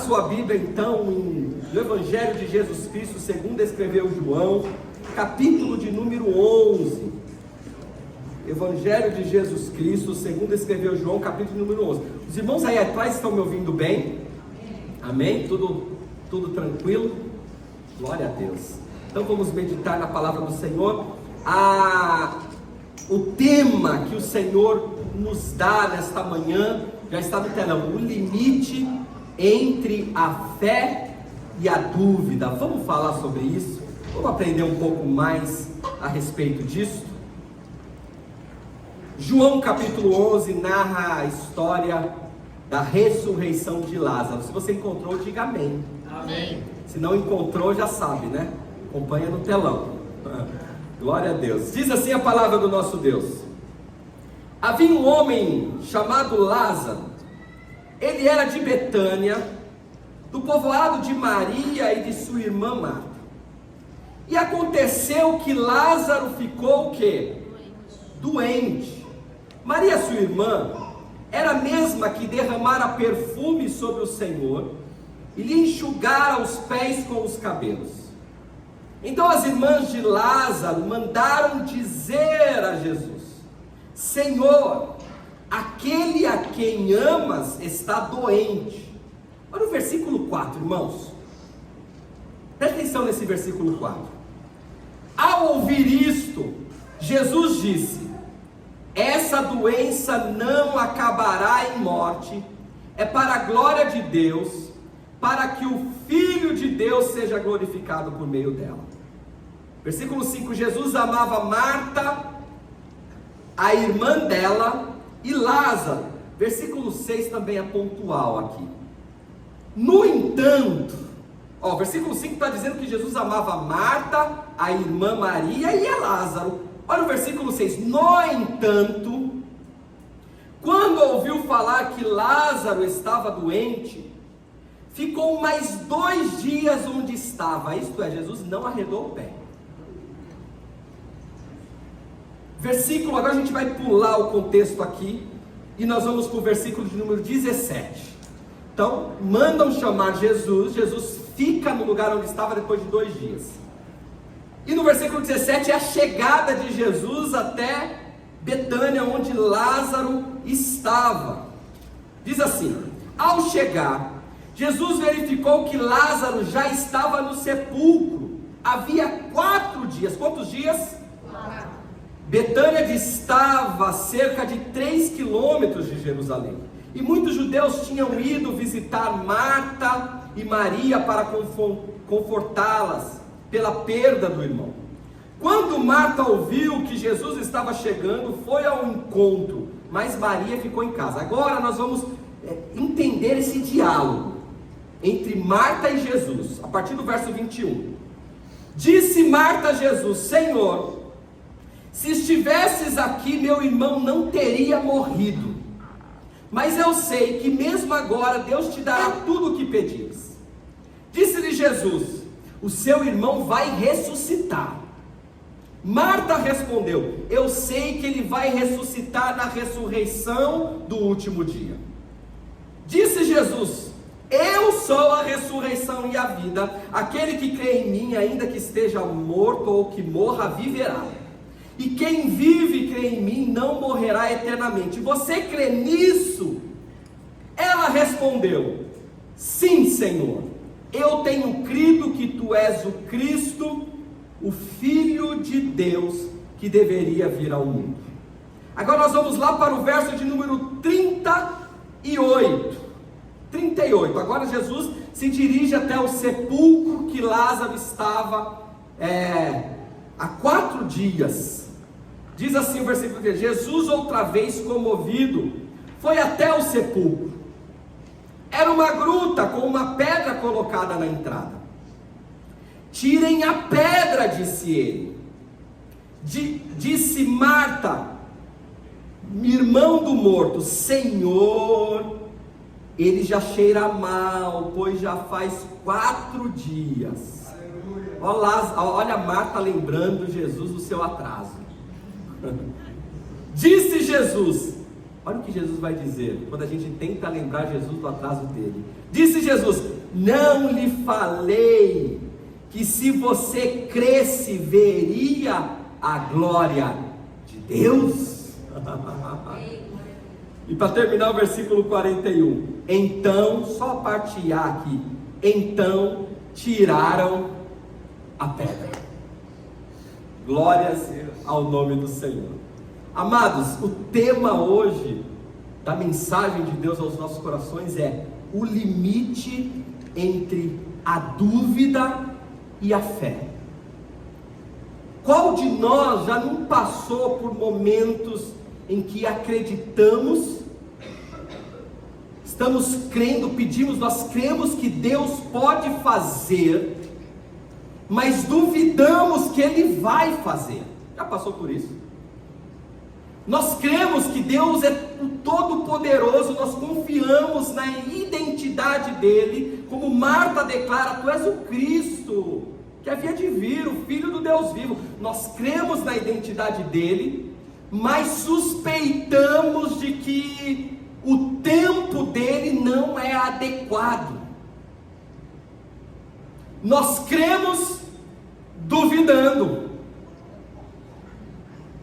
sua Bíblia então no Evangelho de Jesus Cristo, segundo escreveu João, capítulo de número 11. Evangelho de Jesus Cristo, segundo escreveu João, capítulo de número 11. Os irmãos aí atrás estão me ouvindo bem? Amém? Tudo tranquilo? Glória a Deus. Então vamos meditar na palavra do Senhor. O tema que o Senhor nos dá nesta manhã já está no telão: o limite entre a fé e a dúvida. Vamos falar sobre isso? Vamos aprender um pouco mais a respeito disso? João capítulo 11 narra a história da ressurreição de Lázaro. Se você encontrou, diga amém. Amém. Se não encontrou, já sabe, né? Acompanha no telão. Glória a Deus. Diz assim a palavra do nosso Deus: havia um homem chamado Lázaro. Ele era de Betânia, do povoado de Maria e de sua irmã Marta. E aconteceu que Lázaro ficou o quê? Doente. Maria, sua irmã, era a mesma que derramara perfume sobre o Senhor e lhe enxugara os pés com os cabelos. Então as irmãs de Lázaro mandaram dizer a Jesus: Senhor, aquele a quem amas está doente. Olha o versículo 4, irmãos. Presta atenção nesse versículo 4. Ao ouvir isto, Jesus disse: essa doença não acabará em morte, é para a glória de Deus, para que o Filho de Deus seja glorificado por meio dela. Versículo 5: Jesus amava Marta, a irmã dela, e Lázaro. Versículo 6 também é pontual aqui. No entanto, versículo 5 está dizendo que Jesus amava Marta, a irmã Maria e a Lázaro. Olha o versículo 6. No entanto, quando ouviu falar que Lázaro estava doente, ficou mais 2 dias onde estava. Isto é, Jesus não arredou o pé. Versículo, agora a gente vai pular o contexto aqui, e nós vamos para o versículo de número 17. Então, mandam chamar Jesus. Jesus fica no lugar onde estava depois de 2 dias. E no versículo 17 é a chegada de Jesus até Betânia, onde Lázaro estava. Diz assim: ao chegar, Jesus verificou que Lázaro já estava no sepulcro. Havia 4 dias. Quantos dias? 4. Betânia distava a cerca de 3 quilômetros de Jerusalém. E muitos judeus tinham ido visitar Marta e Maria para confortá-las pela perda do irmão. Quando Marta ouviu que Jesus estava chegando, foi ao encontro, mas Maria ficou em casa. Agora nós vamos entender esse diálogo entre Marta e Jesus, a partir do verso 21. Disse Marta a Jesus: Senhor, se estivesses aqui, meu irmão não teria morrido. Mas eu sei que mesmo agora Deus te dará tudo o que pedires. Disse-lhe Jesus: o seu irmão vai ressuscitar. Marta respondeu: eu sei que ele vai ressuscitar na ressurreição do último dia. Disse Jesus: eu sou a ressurreição e a vida. Aquele que crê em mim, ainda que esteja morto ou que morra, viverá. E quem vive e crê em mim não morrerá eternamente. Você crê nisso? Ela respondeu: sim, Senhor. Eu tenho crido que tu és o Cristo, o Filho de Deus, que deveria vir ao mundo. Agora nós vamos lá para o verso de número 38. Agora Jesus se dirige até o sepulcro que Lázaro estava há 4 dias. Diz assim o versículo 3: Jesus, outra vez comovido, foi até o sepulcro. Era uma gruta com uma pedra colocada na entrada. Tirem a pedra, disse ele. Disse Marta, irmão do morto: Senhor, ele já cheira mal, pois já faz 4 dias. Olha Marta lembrando Jesus do seu atraso. Disse Jesus, olha o que Jesus vai dizer quando a gente tenta lembrar Jesus do atraso dele. Disse Jesus: não lhe falei que se você cresce, veria a glória de Deus? E para terminar o versículo 41, então, só a parte A aqui, então tiraram a pedra. Glórias ao nome do Senhor. Amados, o tema hoje da mensagem de Deus aos nossos corações é o limite entre a dúvida e a fé. Qual de nós já não passou por momentos em que acreditamos, estamos crendo, pedimos, nós cremos que Deus pode fazer, mas duvidamos que Ele vai fazer? Já passou por isso? Nós cremos que Deus é o Todo-Poderoso, nós confiamos na identidade dEle, como Marta declara, Tu és o Cristo, que havia de vir, o Filho do Deus vivo. Nós cremos na identidade dEle, mas suspeitamos de que o tempo dEle não é adequado. Nós cremos duvidando.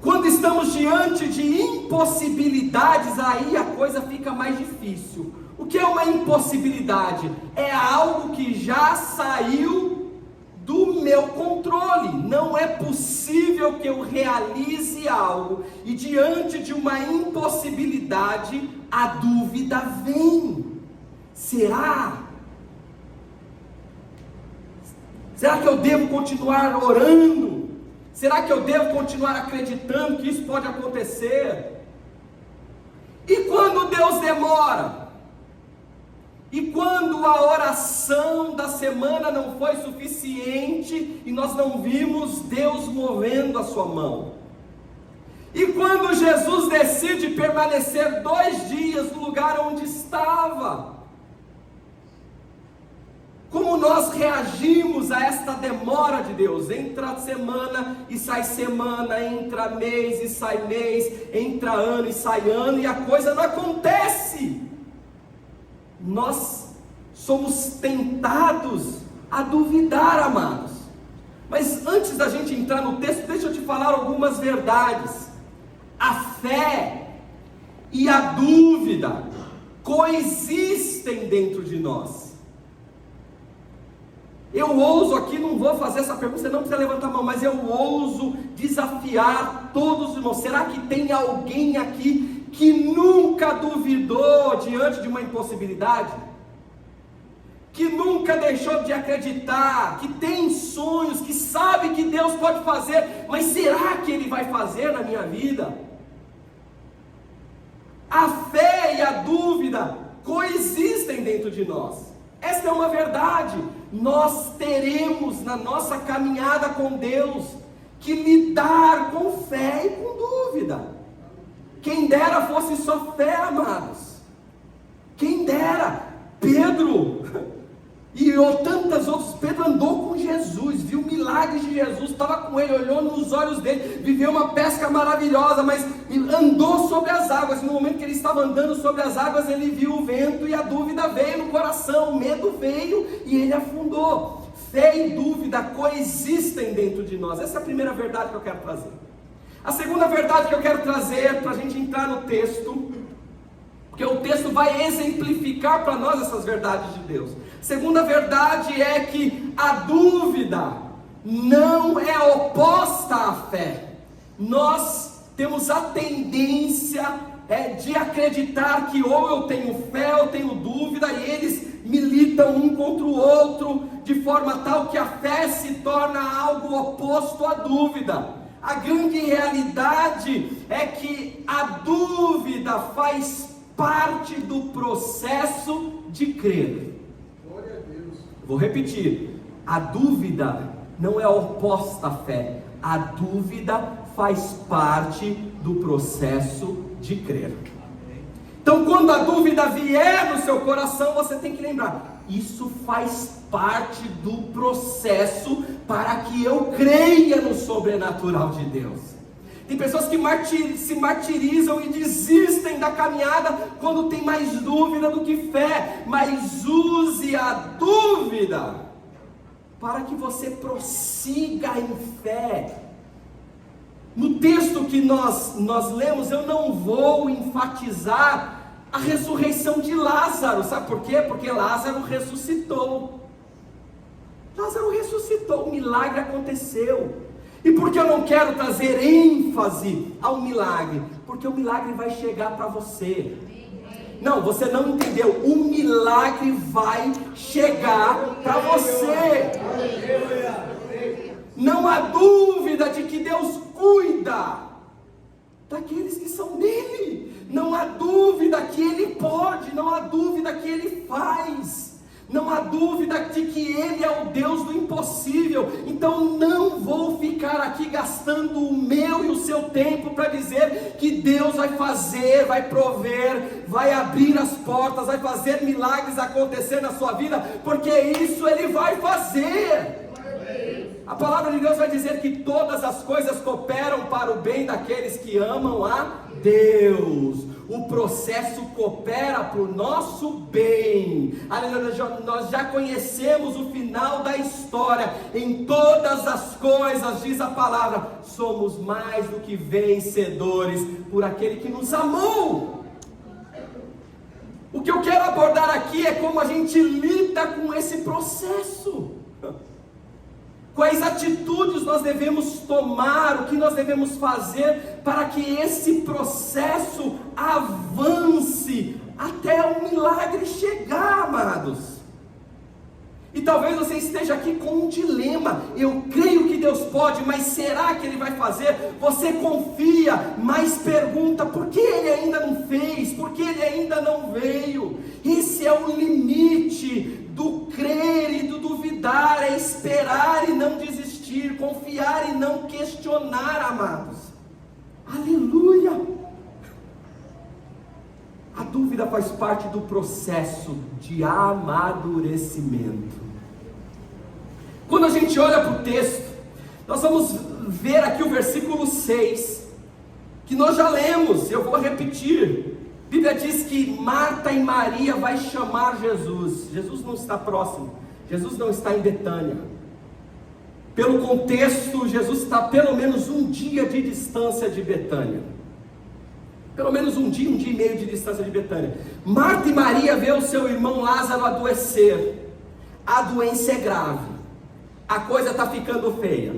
Quando estamos diante de impossibilidades, aí a coisa fica mais difícil. O que é uma impossibilidade? É algo que já saiu do meu controle. Não é possível que eu realize algo. E diante de uma impossibilidade, a dúvida vem. Será? Será que eu devo continuar orando? Será que eu devo continuar acreditando que isso pode acontecer? E quando Deus demora? E quando a oração da semana não foi suficiente e nós não vimos Deus movendo a sua mão? E quando Jesus decide permanecer 2 dias no lugar onde estava? Como nós reagimos a esta demora de Deus? Entra semana e sai semana, entra mês e sai mês, entra ano e sai ano, e a coisa não acontece. Nós somos tentados a duvidar, amados. Mas antes da gente entrar no texto, deixa eu te falar algumas verdades. A fé e a dúvida coexistem dentro de nós. Eu ouso aqui, não vou fazer essa pergunta, você não precisa levantar a mão, mas eu ouso desafiar todos os irmãos. Será que tem alguém aqui que nunca duvidou diante de uma impossibilidade? Que nunca deixou de acreditar, que tem sonhos, que sabe que Deus pode fazer, mas será que Ele vai fazer na minha vida? A fé e a dúvida coexistem dentro de nós. Esta é uma verdade. Nós teremos na nossa caminhada com Deus que lidar com fé e com dúvida. Quem dera fosse só fé, amados. Quem dera. Pedro e tantas outras. Pedro andou com Jesus, viu milagres de Jesus, estava com ele, olhou nos olhos dele, viveu uma pesca maravilhosa, mas andou sobre as águas. No momento que ele estava andando sobre as águas, ele viu o vento e a dúvida veio no coração, o medo veio e ele afundou. Fé e dúvida coexistem dentro de nós. Essa é a primeira verdade que eu quero trazer. A segunda verdade que eu quero trazer, para a gente entrar no texto, porque o texto vai exemplificar para nós essas verdades de Deus. Segunda verdade é que a dúvida não é oposta à fé. Nós temos a tendência de acreditar que ou eu tenho fé ou eu tenho dúvida, e eles militam um contra o outro, de forma tal que a fé se torna algo oposto à dúvida. A grande realidade é que a dúvida faz parte do processo de crer. Glória a Deus. Vou repetir, a dúvida não é oposta à fé, a dúvida faz parte do processo de crer. Então, quando a dúvida vier no seu coração, você tem que lembrar, isso faz parte do processo para que eu creia no sobrenatural de Deus. Tem pessoas que se martirizam e desistem da caminhada quando tem mais dúvida do que fé. Mas use a dúvida para que você prossiga em fé. No texto que nós lemos, eu não vou enfatizar a ressurreição de Lázaro. Sabe por quê? Porque Lázaro ressuscitou. Lázaro ressuscitou, o milagre aconteceu. E por que eu não quero trazer ênfase ao milagre? Porque o milagre vai chegar para você. Não, você não entendeu. O milagre vai chegar para você. Não há dúvida de que Deus cuida daqueles que são dele. Não há dúvida que Ele pode. Não há dúvida que Ele faz. Não há dúvida de que Ele é o Deus do impossível. Então não vou ficar aqui gastando o meu e o seu tempo para dizer que Deus vai fazer, vai prover, vai abrir as portas, vai fazer milagres acontecer na sua vida, porque isso Ele vai fazer. A palavra de Deus vai dizer que todas as coisas cooperam para o bem daqueles que amam a Deus. O processo coopera para o nosso bem. Nós já conhecemos o final da história. Em todas as coisas, diz a palavra, somos mais do que vencedores por aquele que nos amou. O que eu quero abordar aqui é como a gente lida com esse processo. Quais atitudes nós devemos tomar, o que nós devemos fazer para que esse processo avance até o milagre chegar, amados. E talvez você esteja aqui com um dilema. Eu creio que Deus pode, mas será que Ele vai fazer? Você confia, mas pergunta, por que Ele ainda não fez? Por que Ele ainda não veio? Esse é o limite do crer e do duvidar, é esperar e não desistir, confiar e não questionar, amados. Aleluia! A dúvida faz parte do processo de amadurecimento. Quando a gente olha para o texto, nós vamos ver aqui o versículo 6, que nós já lemos, eu vou repetir. A Bíblia diz que Marta e Maria vai chamar Jesus. Jesus não está próximo, Jesus não está em Betânia. Pelo contexto, Jesus está pelo menos um dia de distância de Betânia. Pelo menos um dia e meio de distância de Betânia. Marta e Maria vê o seu irmão Lázaro adoecer. A doença é grave. A coisa está ficando feia.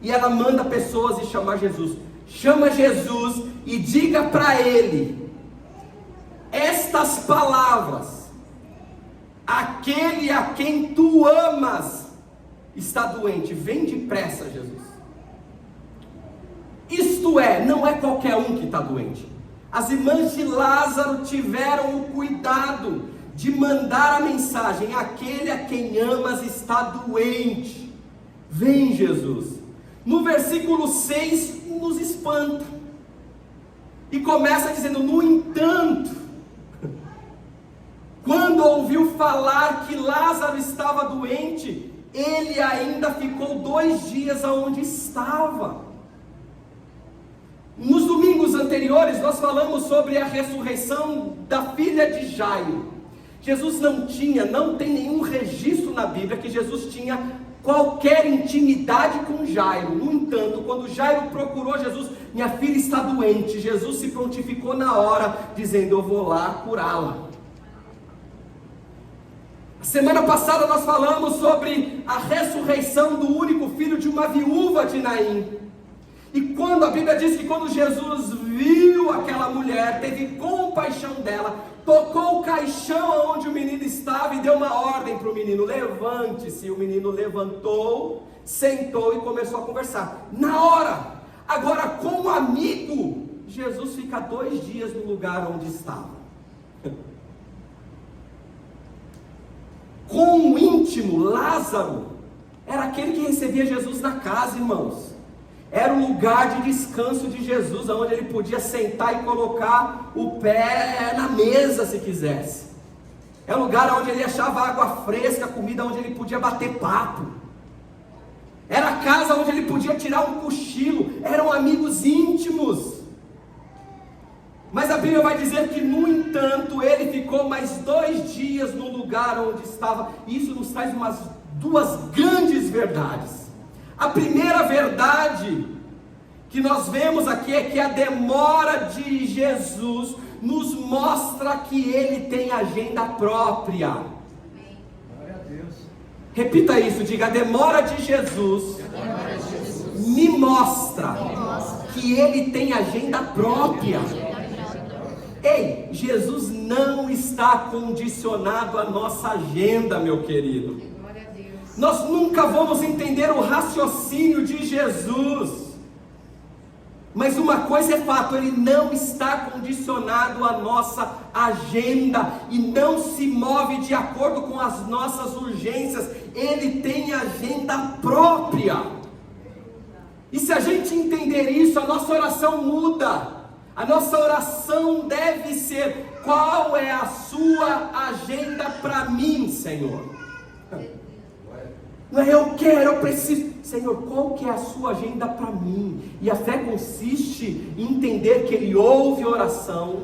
E ela manda pessoas e chamar Jesus. Chama Jesus e diga para ele estas palavras: aquele a quem tu amas está doente, vem depressa, Jesus. Isto é, não é qualquer um que está doente. As irmãs de Lázaro tiveram o cuidado de mandar a mensagem: aquele a quem amas está doente, vem, Jesus. No versículo 6 nos espanta e começa dizendo: no entanto, quando ouviu falar que Lázaro estava doente, ele ainda ficou 2 dias aonde estava. Nos domingos anteriores nós falamos sobre a ressurreição da filha de Jairo. Jesus não tem nenhum registro na Bíblia que Jesus tinha qualquer intimidade com Jairo. No entanto, quando Jairo procurou Jesus: minha filha está doente, Jesus se prontificou na hora, dizendo: eu vou lá curá-la. Semana passada nós falamos sobre a ressurreição do único filho de uma viúva de Naim. E quando a Bíblia diz que quando Jesus viu aquela mulher, teve compaixão dela, tocou o caixão onde o menino estava e deu uma ordem para o menino: levante-se. O menino levantou, sentou e começou a conversar. Na hora, agora com o amigo, Jesus fica 2 dias no lugar onde estava. Com o íntimo, Lázaro era aquele que recebia Jesus na casa, irmãos. Era o lugar de descanso de Jesus, onde ele podia sentar e colocar o pé na mesa se quisesse. É o lugar onde ele achava água fresca, comida onde ele podia bater papo. Era a casa onde ele podia tirar um cochilo, eram amigos íntimos. Mas a Bíblia vai dizer que, no entanto, ele ficou mais 2 dias no lugar onde estava. E isso nos traz duas grandes verdades. A primeira verdade que nós vemos aqui é que a demora de Jesus nos mostra que ele tem agenda própria. Glória a Deus. Repita isso, diga: a demora de Jesus me mostra que ele tem agenda própria. Ei, Jesus não está condicionado à nossa agenda, meu querido. Nós nunca vamos entender o raciocínio de Jesus. Mas uma coisa é fato, ele não está condicionado à nossa agenda e não se move de acordo com as nossas urgências. Ele tem agenda própria. E se a gente entender isso, a nossa oração muda. A nossa oração deve ser: qual é a sua agenda para mim, Senhor? Não é eu quero, eu preciso. Senhor, qual que é a sua agenda para mim? E a fé consiste em entender que Ele ouve a oração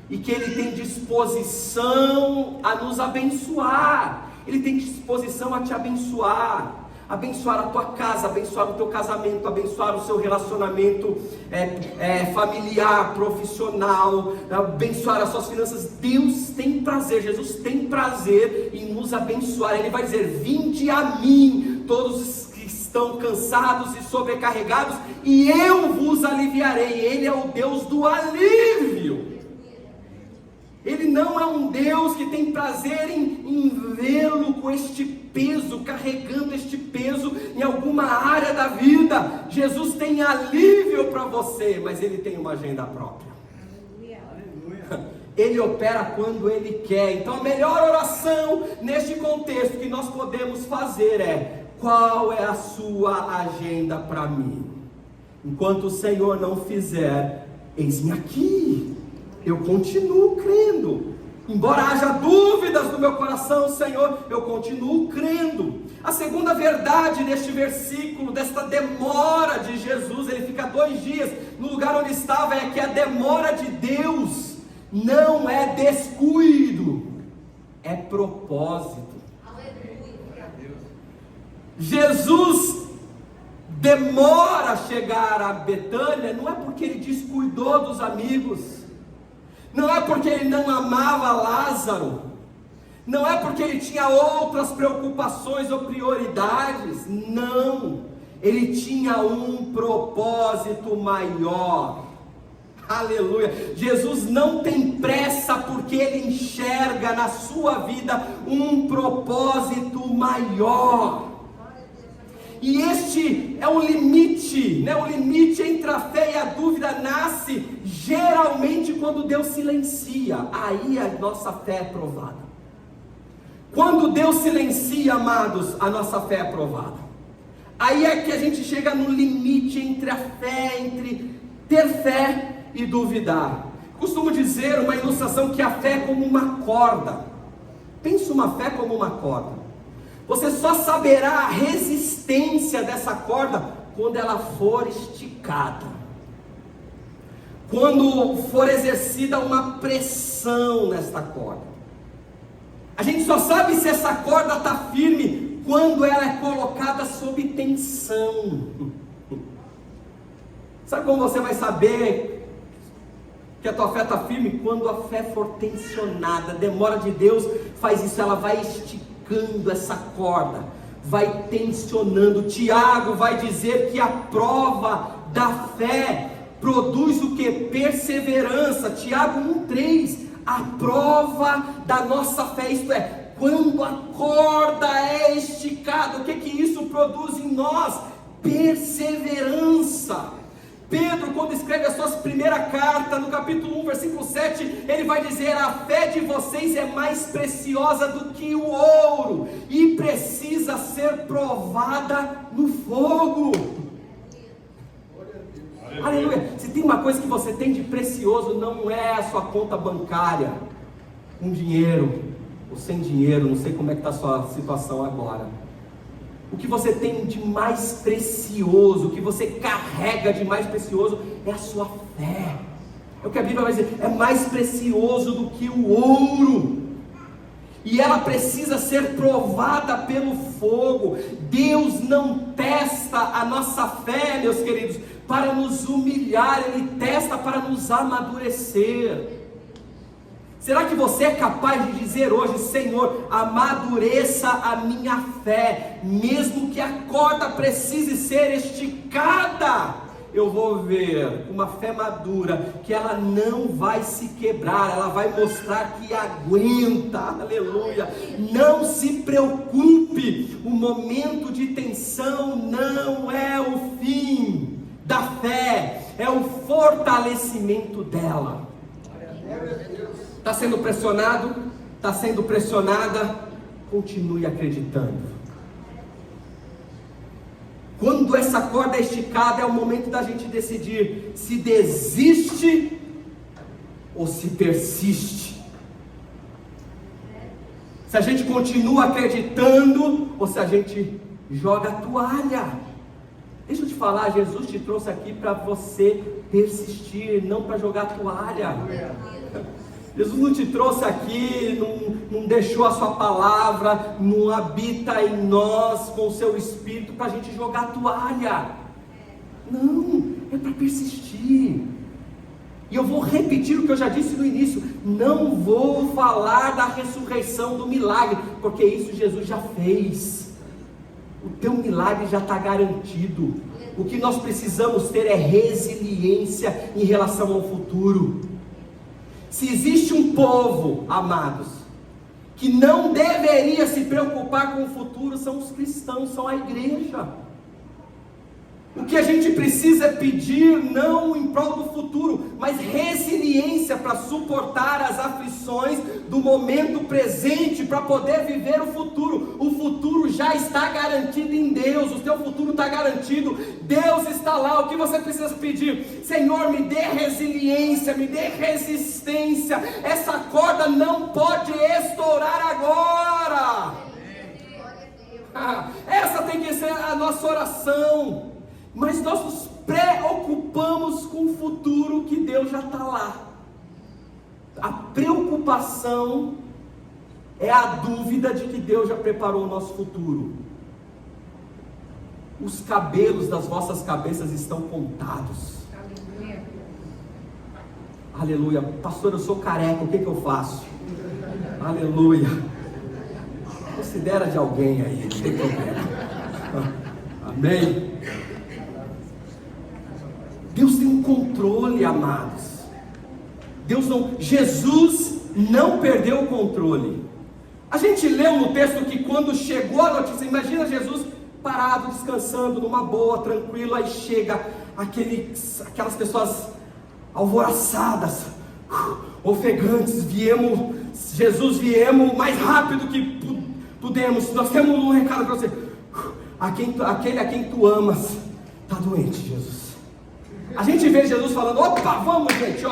e que Ele tem disposição a nos abençoar. Ele tem disposição a te abençoar. Abençoar a tua casa, abençoar o teu casamento, abençoar o seu relacionamento familiar, profissional, abençoar as suas finanças. Deus tem prazer, Jesus tem prazer em nos abençoar. Ele vai dizer: vinde a mim, todos os que estão cansados e sobrecarregados, e eu vos aliviarei. Ele é o Deus do alívio. Ele não é um Deus que tem prazer em vê-lo com este peso, carregando este peso em alguma área da vida. Jesus tem alívio para você, mas Ele tem uma agenda própria. Ele opera quando Ele quer. Então a melhor oração neste contexto que nós podemos fazer é: qual é a sua agenda para mim? Enquanto o Senhor não fizer, eis-me aqui. Eu continuo crendo. Embora haja dúvidas no meu coração, Senhor, eu continuo crendo. A segunda verdade deste versículo, desta demora de Jesus, ele fica 2 dias no lugar onde estava, é que a demora de Deus não é descuido, é propósito. Jesus demora a chegar a Betânia, não é porque ele descuidou dos amigos, não é porque ele não amava Lázaro, não é porque ele tinha outras preocupações ou prioridades, não, ele tinha um propósito maior. Aleluia. Jesus não tem pressa porque ele enxerga na sua vida um propósito maior. E este é um limite, né? O limite entre a fé e a dúvida nasce geralmente quando Deus silencia. Aí a nossa fé é provada. Quando Deus silencia, amados, a nossa fé é provada. Aí é que a gente chega no limite entre a fé, entre ter fé e duvidar. Costumo dizer, uma ilustração, que a fé é como uma corda. Pense uma fé como uma corda. Você só saberá a resistência dessa corda quando ela for esticada, quando for exercida uma pressão nesta corda. A gente só sabe se essa corda está firme quando ela é colocada sob tensão. Sabe como você vai saber que a tua fé está firme? Quando a fé for tensionada. A demora de Deus faz isso, ela vai esticando essa corda, vai tensionando. Tiago vai dizer que a prova da fé produz o que? Perseverança. Tiago 1,3, a prova da nossa fé, isto é, quando a corda é esticada, o que isso produz em nós? Perseverança. Pedro, quando escreve a sua primeira carta, no capítulo 1, versículo 7, ele vai dizer: a fé de vocês é mais preciosa do que o ouro, e precisa ser provada no fogo. Aleluia. Se tem uma coisa que você tem de precioso, não é a sua conta bancária, com dinheiro ou sem dinheiro, não sei como é que está a sua situação agora. O que você tem de mais precioso, o que você carrega de mais precioso é a sua fé. É o que a Bíblia vai dizer, é mais precioso do que o ouro. E ela precisa ser provada pelo fogo. Deus não testa a nossa fé, meus queridos, para nos humilhar, Ele testa para nos amadurecer. Será que você é capaz de dizer hoje: Senhor, amadureça a minha fé, mesmo que a corda precise ser esticada? Eu vou ver uma fé madura, que ela não vai se quebrar, ela vai mostrar que aguenta, aleluia. Não se preocupe, o momento de tensão não é o fim da fé, é o fortalecimento dela. Está sendo pressionado? Está sendo pressionada? Continue acreditando. Quando essa corda é esticada, é o momento da gente decidir se desiste ou se persiste. Se a gente continua acreditando ou se a gente joga a toalha. Deixa eu te falar, Jesus te trouxe aqui para você persistir, não para jogar a toalha. Jesus não te trouxe aqui, não deixou a sua palavra, não habita em nós com o seu Espírito para a gente jogar a toalha. Não, é para persistir. E eu vou repetir o que eu já disse no início: não vou falar da ressurreição, do milagre, porque isso Jesus já fez. O teu milagre já está garantido. O que nós precisamos ter é resiliência em relação ao futuro. Se existe um povo, amados, que não deveria se preocupar com o futuro, são os cristãos, são a igreja. O que a gente precisa é pedir, não em prol do futuro, mas resiliência para suportar as aflições do momento presente, para poder viver o futuro. O futuro já está garantido em Deus, o teu futuro está garantido, Deus está lá. O que você precisa pedir? Senhor, me dê resiliência, me dê resistência, essa corda não pode estourar agora. Essa tem que ser a nossa oração. Mas nós nos preocupamos com o futuro que Deus já está lá. A preocupação é a dúvida de que Deus já preparou o nosso futuro. Os cabelos das vossas cabeças estão contados. Aleluia. Pastor, eu sou careca, o que eu faço? Aleluia. Considera de alguém aí, não tem problema. Amém. Deus tem um controle, amados. Jesus não perdeu o controle. A gente leu no texto que quando chegou a notícia, imagina Jesus parado, descansando, numa boa, tranquilo, aí chega aquelas pessoas alvoroçadas, ofegantes, Jesus viemos mais rápido que pudemos, nós temos um recado para você, aquele a quem tu amas, está doente, Jesus. A gente vê Jesus falando: opa, vamos gente,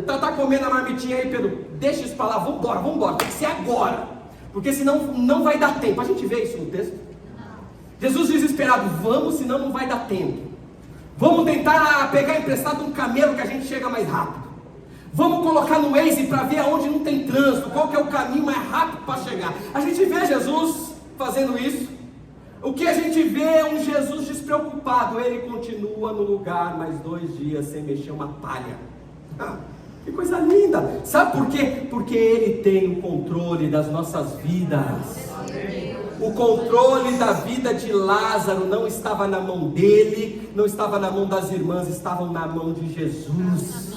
tá comendo a marmitinha aí, Pedro, deixa isso para lá, vambora, tem que ser agora, porque senão não vai dar tempo. A gente vê isso no texto. Jesus desesperado: vamos, senão não vai dar tempo. Vamos tentar pegar emprestado um camelo que a gente chega mais rápido. Vamos colocar no Waze para ver aonde não tem trânsito, qual que é o caminho mais rápido para chegar. A gente vê Jesus fazendo isso. O que a gente vê é um Jesus despreocupado. Ele continua no lugar mais 2 dias sem mexer uma palha. Que coisa linda! Sabe por quê? Porque Ele tem o controle das nossas vidas. O controle da vida de Lázaro não estava na mão dele, não estava na mão das irmãs, estavam na mão de Jesus.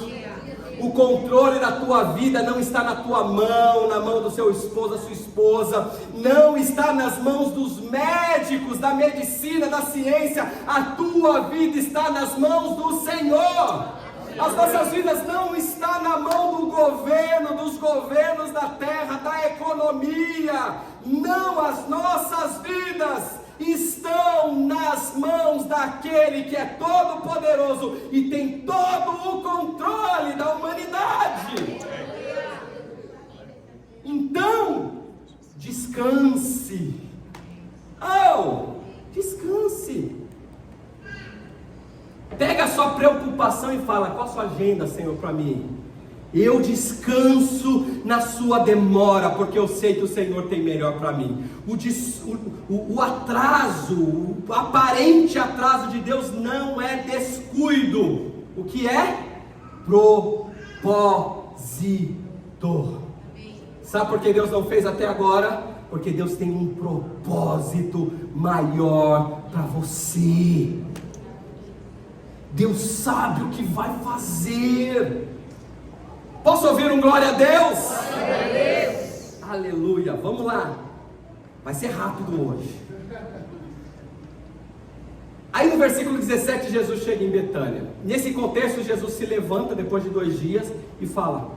O controle da tua vida não está na tua mão, na mão do seu esposo, da sua esposa, não está nas mãos dos médicos, da medicina, da ciência. A tua vida está nas mãos do Senhor. As nossas vidas não estão na mão do governo, dos governos da terra, da economia. Não, as nossas vidas estão nas mãos daquele que é todo poderoso e tem todo o controle da humanidade. Então, descanse. sua preocupação e fala: qual a sua agenda, Senhor, para mim? Eu descanso na sua demora, porque eu sei que o Senhor tem melhor para mim. O atraso, o aparente atraso de Deus não é descuido. O que é? Propósito. Sabe por que Deus não fez até agora? Porque Deus tem um propósito maior para você. Deus sabe o que vai fazer. Posso ouvir um glória a Deus? Glória a Deus. Aleluia, vamos lá. Vai ser rápido hoje. Aí no versículo 17 Jesus chega em Betânia. Nesse contexto Jesus se levanta depois de 2 dias e fala: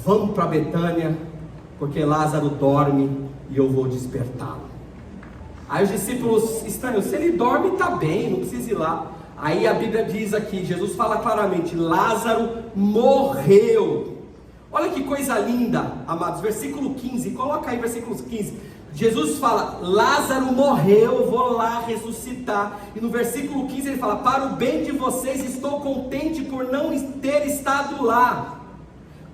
vamos para Betânia, porque Lázaro dorme e eu vou despertá-lo. Aí os discípulos estranham: se ele dorme está bem, não precisa ir lá. Aí a Bíblia diz aqui, Jesus fala claramente: Lázaro morreu. Olha que coisa linda, amados, versículo 15, coloca aí versículo 15. Jesus fala: Lázaro morreu, vou lá ressuscitar. E no versículo 15 ele fala: para o bem de vocês estou contente por não ter estado lá,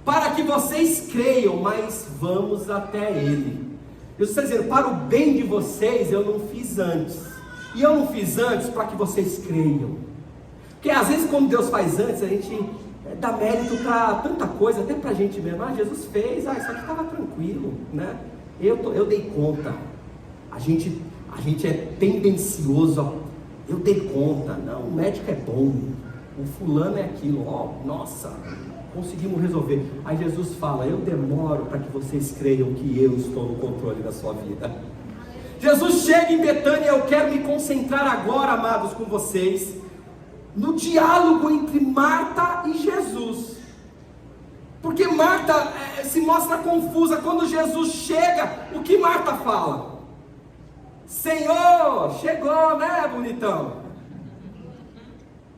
para que vocês creiam, mas vamos até ele. Jesus está dizendo: para o bem de vocês eu não fiz antes. E eu não fiz antes para que vocês creiam. Porque às vezes quando Deus faz antes, a gente dá mérito para tanta coisa, até para a gente mesmo. Jesus fez, isso aqui estava tranquilo, né? Eu dei conta. A gente é tendencioso, eu dei conta. Não, o médico é bom, o fulano é aquilo, nossa, conseguimos resolver. Aí Jesus fala: eu demoro para que vocês creiam que eu estou no controle da sua vida. Jesus chega em Betânia. Eu quero me concentrar agora, amados, com vocês, no diálogo entre Marta e Jesus. Porque Marta se mostra confusa. Quando Jesus chega, o que Marta fala? Senhor, chegou, né, bonitão?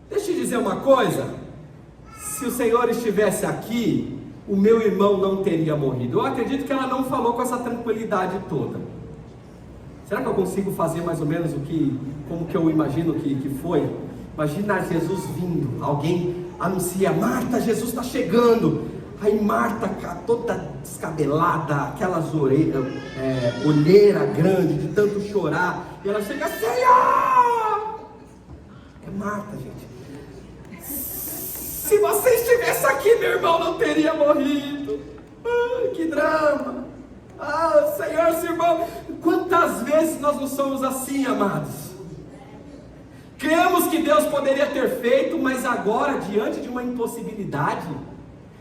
Deixa eu dizer uma coisa. Se o Senhor estivesse aqui, o meu irmão não teria morrido. Eu acredito que ela não falou com essa tranquilidade toda. Será que eu consigo fazer mais ou menos como que eu imagino que foi? Imagina Jesus vindo, alguém anuncia: Marta, Jesus está chegando. Aí Marta toda descabelada, aquelas olheira grande de tanto chorar, e ela chega: Senhor! É Marta, gente. Se você estivesse aqui, meu irmão não teria morrido. Ai, que drama. Senhor, seu irmão. Quantas vezes nós não somos assim, amados? Cremos que Deus poderia ter feito, mas agora, diante de uma impossibilidade.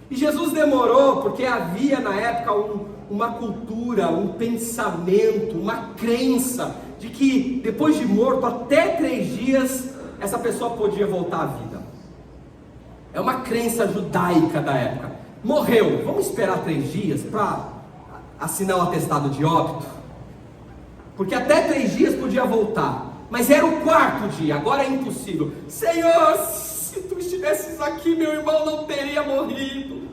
E Jesus demorou, porque havia na época uma cultura, um pensamento, uma crença de que depois de morto, até 3 dias, essa pessoa podia voltar à vida. É uma crença judaica da época. Morreu, vamos esperar 3 dias para assinar o atestado de óbito? Porque até 3 dias podia voltar, mas era o 4º dia, agora é impossível. Senhor, se tu estivesses aqui, meu irmão não teria morrido.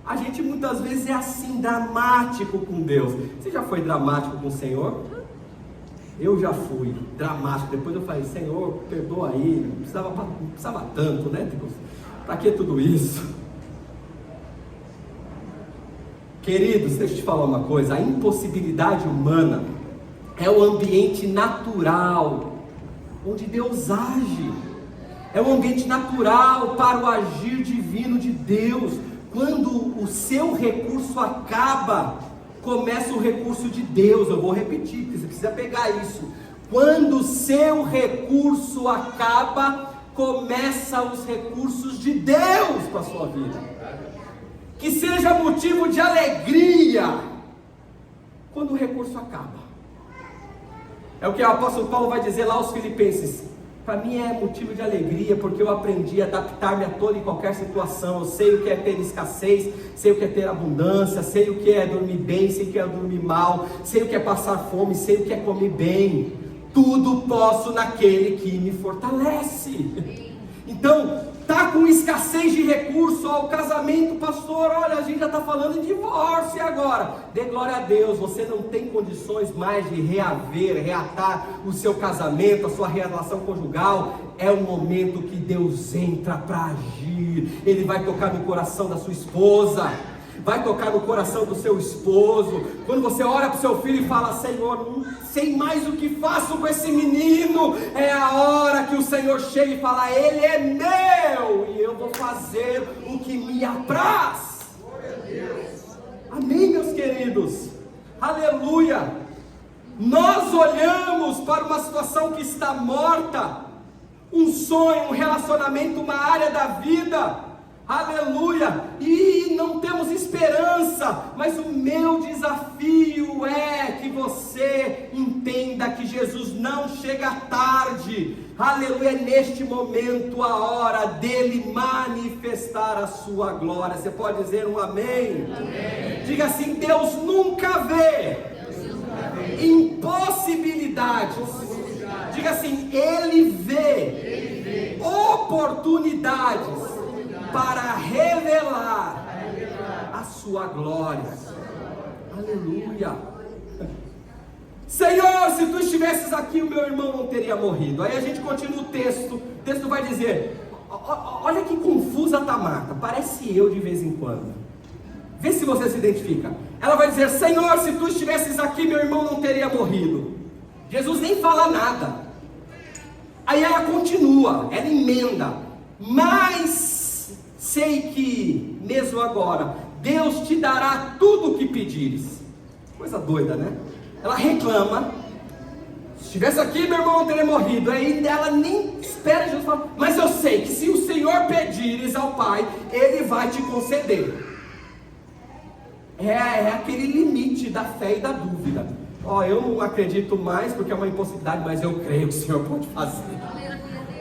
A gente muitas vezes é assim, dramático com Deus. Você já foi dramático com o Senhor? Eu já fui dramático. Depois eu falei: Senhor, perdoa aí, não precisava tanto, né, Deus? Para que tudo isso? Queridos, deixa eu te falar uma coisa: a impossibilidade humana é o ambiente natural onde Deus age. É o ambiente natural para o agir divino de Deus. Quando o seu recurso acaba, começa o recurso de Deus. Eu vou repetir, porque você precisa pegar isso. Quando o seu recurso acaba, começa os recursos de Deus para a sua vida. Que seja motivo de alegria quando o recurso acaba. É o que o apóstolo Paulo vai dizer lá aos Filipenses: para mim é motivo de alegria, porque eu aprendi a adaptar-me a toda e qualquer situação. Eu sei o que é ter escassez, sei o que é ter abundância, sei o que é dormir bem, sei o que é dormir mal, sei o que é passar fome, sei o que é comer bem. Tudo posso naquele que me fortalece. Então, Está com escassez de recurso, o casamento, pastor, olha, a gente já está falando em divórcio agora. Dê glória a Deus, você não tem condições mais de reatar o seu casamento, a sua relação conjugal. É o momento que Deus entra para agir. Ele vai tocar no coração da sua esposa, vai tocar no coração do seu esposo. Quando você olha para o seu filho e fala: Senhor, não sei mais o que faço com esse menino, é a hora que o Senhor chega e fala: ele é meu, e eu vou fazer o que me apraz. Amém, meus queridos? Aleluia. Nós olhamos para uma situação que está morta, um sonho, um relacionamento, uma área da vida, aleluia, e não temos esperança. Mas o meu desafio é que você entenda que Jesus não chega tarde, aleluia. É neste momento a hora dele manifestar a sua glória. Você pode dizer um amém? Amém. Diga assim: Deus nunca vê impossibilidades. Diga assim: Ele vê oportunidades para revelar a sua glória. Aleluia. Senhor, se tu estivesses aqui, o meu irmão não teria morrido. Aí a gente continua o texto vai dizer: olha que confusa está Marta, parece eu de vez em quando. Vê se você se identifica. Ela vai dizer: Senhor, se tu estivesses aqui, meu irmão não teria morrido. Jesus nem fala nada. Aí ela continua, ela emenda: mas sei que, mesmo agora, Deus te dará tudo o que pedires. Coisa doida, né? Ela reclama: se estivesse aqui, meu irmão não teria morrido. Aí ela nem espera Jesus falar: mas eu sei que se o Senhor pedires ao Pai, Ele vai te conceder. É aquele limite da fé e da dúvida. Eu não acredito mais porque é uma impossibilidade, mas eu creio que o Senhor pode fazer.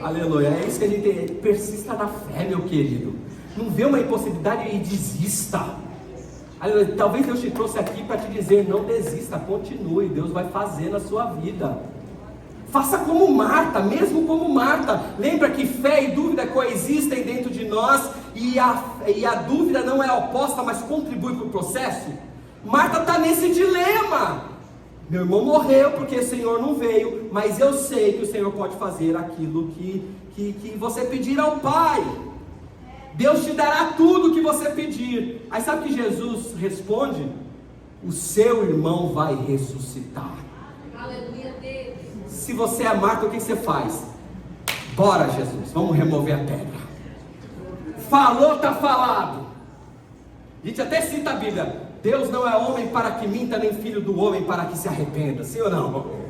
Aleluia. É isso que a gente tem. Persista na fé, meu querido. Não vê uma impossibilidade e desista. Aleluia. Talvez Deus te trouxe aqui para te dizer: não desista, continue. Deus vai fazer na sua vida. Faça como Marta, mesmo como Marta. Lembra que fé e dúvida coexistem dentro de nós, e a dúvida não é oposta, mas contribui para o processo. Marta está nesse dilema. Meu irmão morreu porque o Senhor não veio, mas eu sei que o Senhor pode fazer aquilo que você pedir ao Pai. Deus te dará tudo o que você pedir. Aí sabe que Jesus responde? O seu irmão vai ressuscitar. Aleluia, Deus. Se você é Marta, o que você faz? Bora, Jesus, vamos remover a pedra. Falou, está falado. A gente até cita a Bíblia: Deus não é homem para que minta, nem filho do homem para que se arrependa. Sim ou não?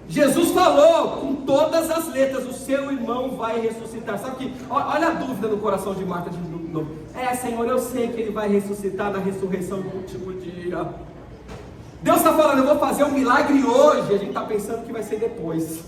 Jesus falou com todas as letras: o seu irmão vai ressuscitar. Sabe que, olha a dúvida no coração de Marta de novo. Senhor, eu sei que ele vai ressuscitar na ressurreição do último dia. Deus está falando: eu vou fazer um milagre hoje. A gente está pensando que vai ser depois.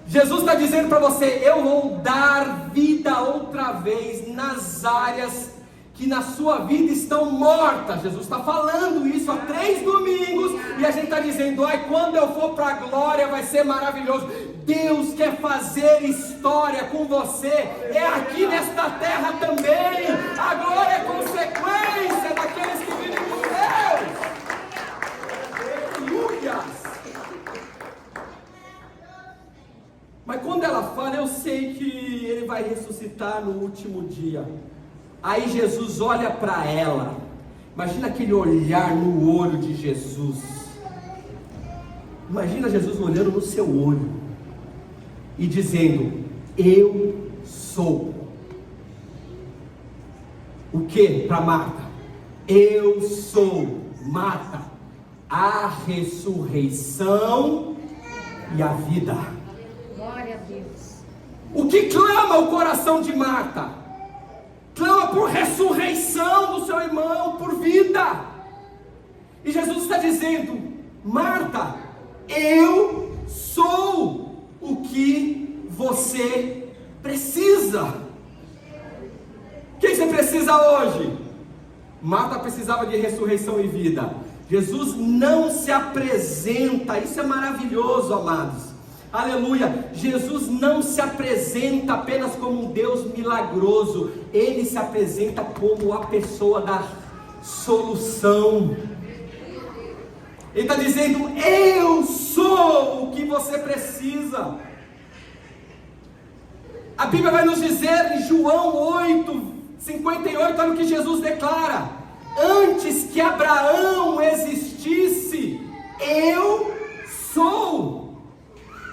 Jesus está dizendo para você: eu vou dar vida outra vez nas áreas que na sua vida estão mortas. Jesus está falando isso há 3 domingos, e a gente está dizendo: quando eu for para a glória vai ser maravilhoso. Deus quer fazer história com você, é aqui nesta terra também. A glória é consequência daqueles que vivem com Deus. Aleluia. Mas quando ela fala: eu sei que ele vai ressuscitar no último dia. Aí Jesus olha para ela. Imagina aquele olhar no olho de Jesus. Imagina Jesus olhando no seu olho e dizendo: eu sou. O que para Marta? Eu sou, Marta, a ressurreição e a vida. Glória a Deus. O que clama o coração de Marta? Clama por ressurreição do seu irmão, por vida. E Jesus está dizendo: Marta, eu sou o que você precisa. O que você precisa hoje? Marta precisava de ressurreição e vida. Jesus não se apresenta, isso é maravilhoso, amados. Aleluia. Jesus não se apresenta apenas como um Deus milagroso, Ele se apresenta como a pessoa da solução. Ele está dizendo: eu sou o que você precisa. A Bíblia vai nos dizer em João 8:58, olha o que Jesus declara: antes que Abraão existisse, eu sou.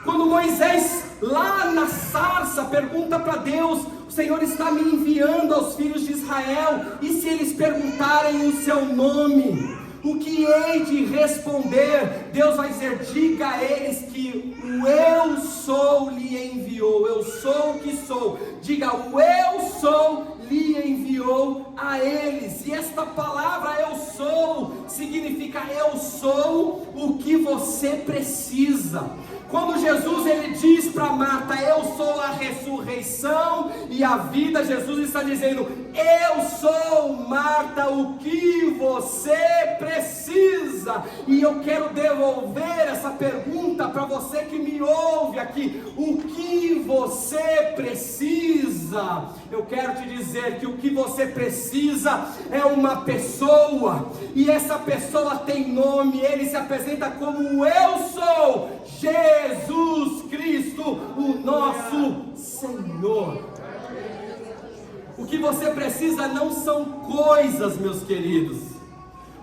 Quando Moisés, lá na sarça, pergunta para Deus: o Senhor está me enviando aos filhos de Israel, e se eles perguntarem o seu nome, o que hei de responder? Deus vai dizer: diga a eles que o eu sou lhe enviou. Eu sou o que sou. Diga: o eu sou lhe enviou a eles. E esta palavra eu sou significa eu sou o que você precisa. Quando Jesus ele diz para Marta: eu sou a ressurreição e a vida, Jesus está dizendo: eu sou, Marta, o que você precisa. E eu quero devolver essa pergunta para você que me ouve aqui: o que você precisa? Eu quero te dizer que o que você precisa é uma pessoa, e essa pessoa tem nome. Ele se apresenta como eu sou, Jesus Cristo, o nosso Senhor. O que você precisa não são coisas, meus queridos.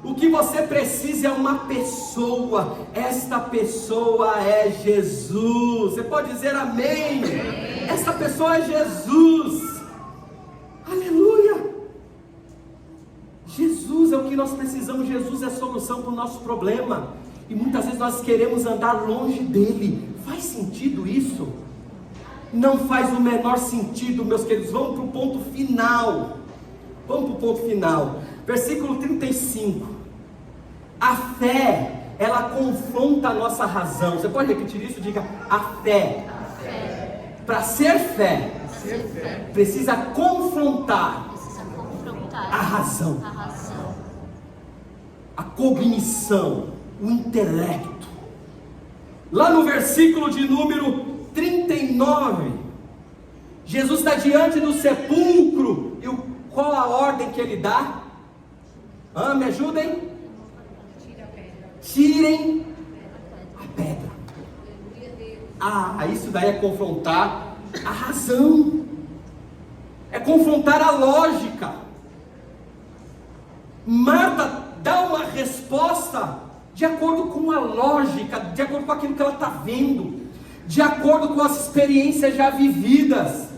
O que você precisa é uma pessoa. Esta pessoa é Jesus. Você pode dizer amém? Esta pessoa é Jesus. Aleluia. Jesus é o que nós precisamos. Jesus é a solução para o nosso problema. E muitas vezes nós queremos andar longe dele. Faz sentido isso? Não faz o menor sentido, meus queridos. Vamos para o ponto final. Vamos para o ponto final. Versículo 35. A fé, ela confronta a nossa razão. Você pode repetir isso? Diga: a fé. Para ser fé, precisa confrontar a razão, a cognição, o intelecto. Lá no versículo de número 39, Jesus está diante do sepulcro, e qual a ordem que ele dá? Me ajudem? Tirem a pedra. Isso daí é confrontar a razão, é confrontar a lógica. Marta dá uma resposta de acordo com a lógica, de acordo com aquilo que ela está vendo, de acordo com as experiências já vividas.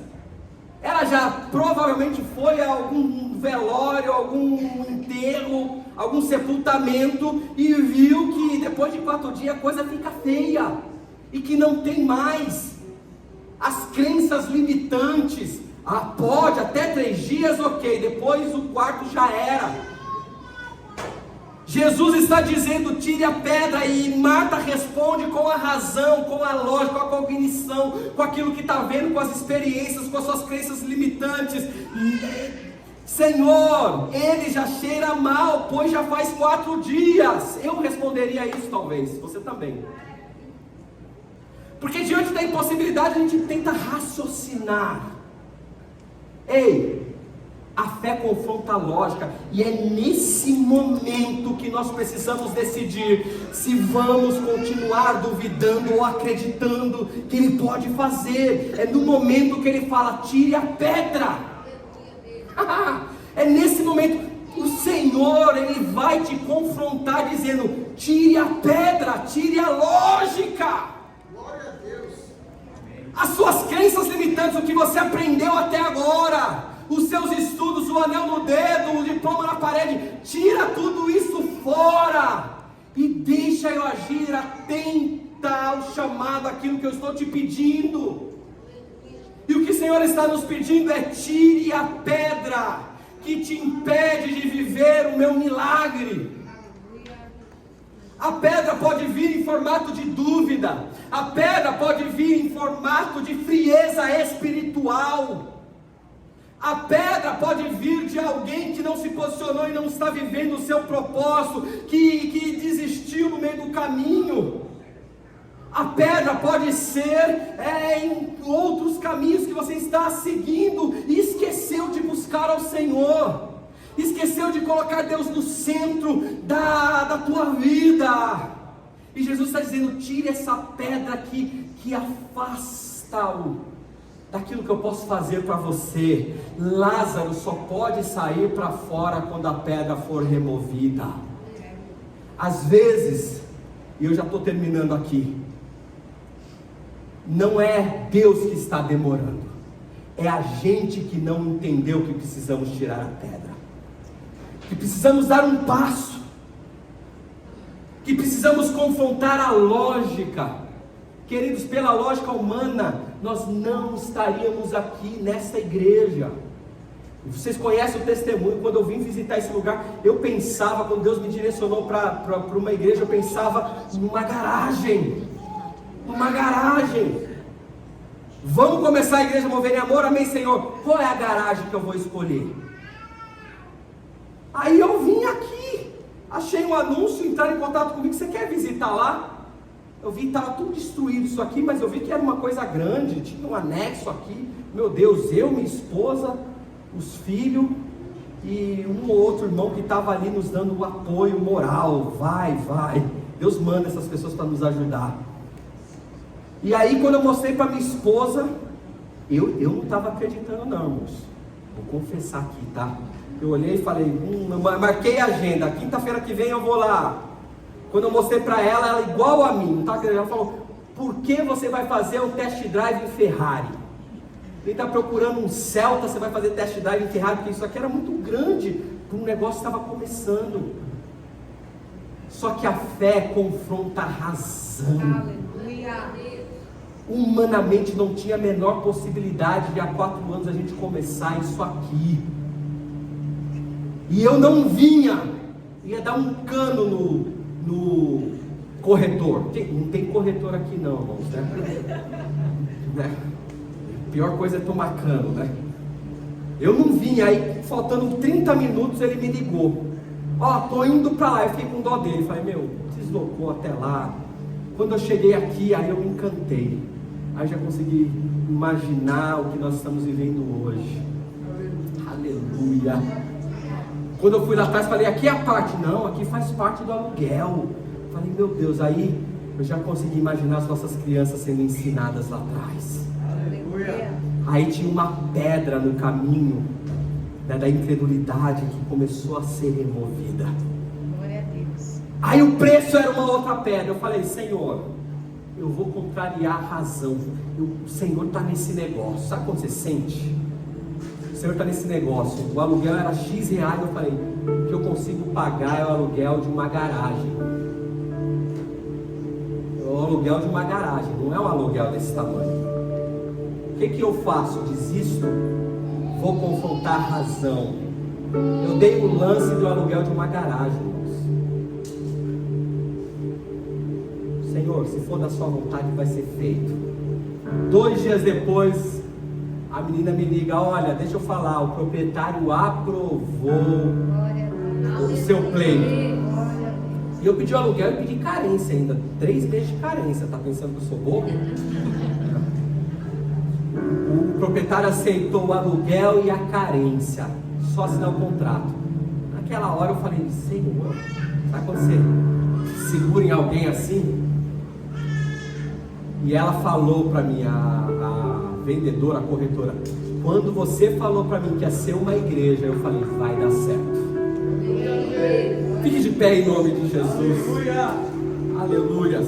Ela já provavelmente foi a algum velório, algum enterro, algum sepultamento, e viu que depois de 4 dias a coisa fica feia, e que não tem mais. As crenças limitantes: pode até 3 dias, ok, depois o quarto já era. Jesus está dizendo: tire a pedra, e Marta responde com a razão, com a lógica, com a cognição, com aquilo que está vendo, com as experiências, com as suas crenças limitantes. Senhor, ele já cheira mal, pois já faz 4 dias. Eu responderia isso talvez, você também. Porque diante da impossibilidade a gente tenta raciocinar. A fé confronta a lógica, e é nesse momento que nós precisamos decidir se vamos continuar duvidando ou acreditando que Ele pode fazer. É no momento que Ele fala: tire a pedra. É nesse momento o Senhor, Ele vai te confrontar dizendo: tire a pedra, tire a lógica. Glória a Deus. As suas crenças limitantes, o que você aprendeu até agora, os seus estudos, o anel no dedo, o diploma na parede, tira tudo isso fora e deixa eu agir atenta ao chamado, aquilo que eu estou te pedindo. E o que o Senhor está nos pedindo é: tire a pedra que te impede de viver o meu milagre. A pedra pode vir em formato de dúvida, a pedra pode vir em formato de frieza espiritual. A pedra pode vir de alguém que não se posicionou e não está vivendo o seu propósito, que desistiu no meio do caminho. A A pedra pode ser em outros caminhos que você está seguindo e esqueceu de buscar ao Senhor, esqueceu de colocar Deus no centro da tua vida. E Jesus está dizendo: tire essa pedra aqui que afasta-o daquilo que eu posso fazer para você. Lázaro só pode sair para fora quando a pedra for removida. Às vezes, e eu já estou terminando aqui, não é Deus que está demorando, é a gente que não entendeu que precisamos tirar a pedra, que precisamos dar um passo, que precisamos confrontar a lógica. Queridos, pela lógica humana, nós não estaríamos aqui nessa igreja. Vocês conhecem o testemunho. Quando eu vim visitar esse lugar, eu pensava, quando Deus me direcionou para uma igreja, eu pensava numa garagem. Vamos começar a igreja Mover em Amor, amém, Senhor? Qual é a garagem que eu vou escolher? Aí eu vim aqui, achei um anúncio, entraram em contato comigo: você quer visitar lá? Eu vi que estava tudo destruído isso aqui, mas eu vi que era uma coisa grande, tinha um anexo aqui. Meu Deus, eu, minha esposa, os filhos e um ou outro irmão que estava ali nos dando o apoio moral. Vai, Deus manda essas pessoas para nos ajudar. E aí, quando eu mostrei para minha esposa, eu não estava acreditando não, irmãos. Vou confessar aqui, tá? Eu olhei e falei, marquei a agenda, quinta-feira que vem eu vou lá. Quando eu mostrei para ela, ela igual a mim, não tá acreditando? Ela falou: por que você vai fazer um test drive em Ferrari? Ele está procurando um Celta, você vai fazer test drive em Ferrari? Porque isso aqui era muito grande, um negócio estava começando. Só que a fé confronta a razão. Aleluia. Humanamente não tinha a menor possibilidade de há 4 anos a gente começar isso aqui. E eu não vinha, ia dar um cano no corretor. Não tem corretor aqui não, irmãos, né? Pior coisa é tomar cano, né? Eu não vinha, aí faltando 30 minutos ele me ligou: tô indo para lá. Eu fiquei com dó dele, falei: deslocou até lá. Quando eu cheguei aqui, aí eu me encantei, aí já consegui imaginar o que nós estamos vivendo hoje. Aleluia. Quando eu fui lá atrás, falei: aqui é a parte. Não, aqui faz parte do aluguel. Falei: meu Deus, aí eu já consegui imaginar as nossas crianças sendo ensinadas lá atrás. Aí tinha uma pedra no caminho, né, da incredulidade, que começou a ser removida. Glória a Deus. Aí o preço era uma outra pedra. Eu falei: Senhor, eu vou contrariar a razão. O Senhor está nesse negócio. Sabe quando você sente? O Senhor está nesse negócio. O aluguel era X reais. Eu falei: o que eu consigo pagar é o aluguel de uma garagem. É o aluguel de uma garagem, não é um aluguel desse tamanho. O que eu faço? Desisto? Vou confrontar a razão. Eu dei o lance do aluguel de uma garagem. Senhor, se for da sua vontade, vai ser feito. 2 dias depois, a menina me liga: olha, deixa eu falar, o proprietário aprovou o seu pleito. E eu pedi o aluguel e pedi carência ainda, 3 meses de carência. Tá pensando que eu sou bobo? O proprietário aceitou o aluguel e a carência, só assinar o contrato. Naquela hora eu falei: Senhor, sabe quando você segura em alguém assim? E ela falou para mim, a vendedora, a corretora: quando você falou para mim que ia ser uma igreja, eu falei: vai dar certo. Fique de pé em nome de Jesus. Aleluias.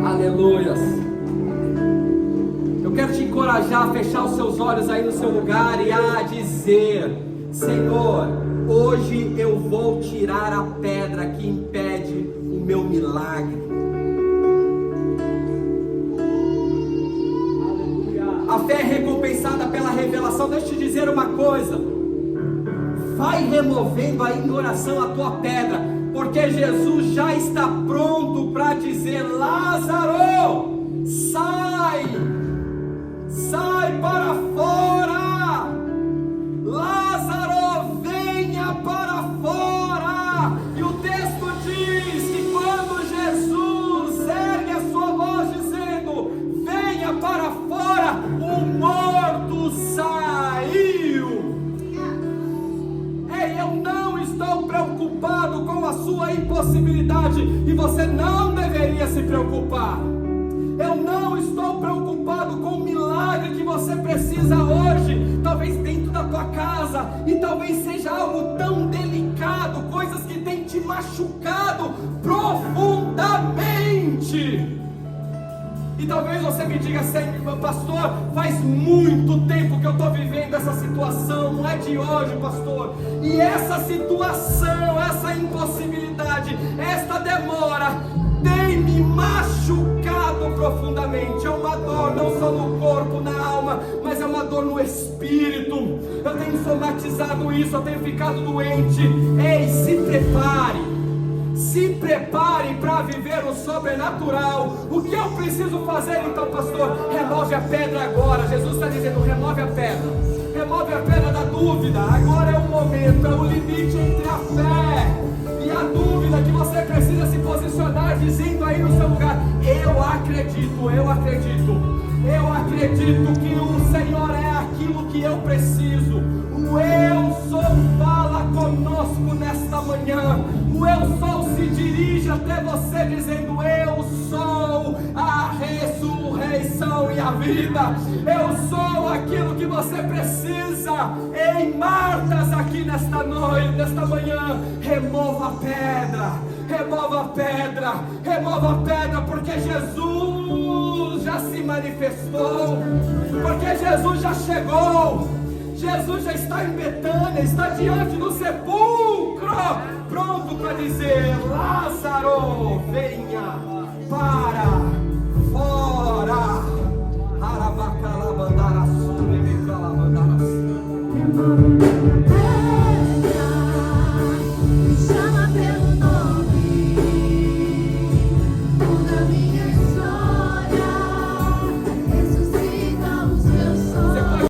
Aleluias. Eu quero te encorajar a fechar os seus olhos aí no seu lugar e a dizer: Senhor, hoje eu vou tirar a pedra que impede o meu milagre. A fé é recompensada pela revelação. Deixa eu te dizer uma coisa: vai removendo aí em oração a tua pedra, porque Jesus já está pronto para dizer: Lázaro, sai para fora. Lázaro, venha para fora. E o texto diz que quando Jesus verdade, e você não deveria se preocupar. Eu não estou preocupado com o milagre que você precisa hoje, talvez dentro da tua casa, e talvez seja algo tão delicado, coisas que têm te machucado profundamente. E talvez você me diga assim: pastor, faz muito tempo que eu estou vivendo essa situação, não é de hoje, pastor. E essa situação, essa impossibilidade, esta demora tem me machucado profundamente. É uma dor não só no corpo, na alma, mas é uma dor no espírito. Eu tenho somatizado isso, eu tenho ficado doente. Ei, se prepare. Se prepare para viver o sobrenatural. O que eu preciso fazer então, pastor? Remove a pedra agora. Jesus está dizendo: remove a pedra. Remove a pedra da dúvida. Agora é o momento, é o limite entre a fé e a dúvida, que você precisa se posicionar dizendo aí no seu lugar: eu acredito, eu acredito. Eu acredito que o Senhor é aquilo que eu preciso. O eu sou fala conosco nesta manhã. O eu sou se dirige até você dizendo: eu sou a ressurreição e a vida. Eu sou aquilo que você precisa. Ei, Martas, aqui nesta noite, nesta manhã, remova a pedra. Remova a pedra. Remova a pedra, porque Jesus já se manifestou. Porque Jesus já chegou. Jesus já está em Betânia, está diante do sepulcro, pronto para dizer: Lázaro, venha para fora. Arabacalabandaraçu, lebecalabandaraçu.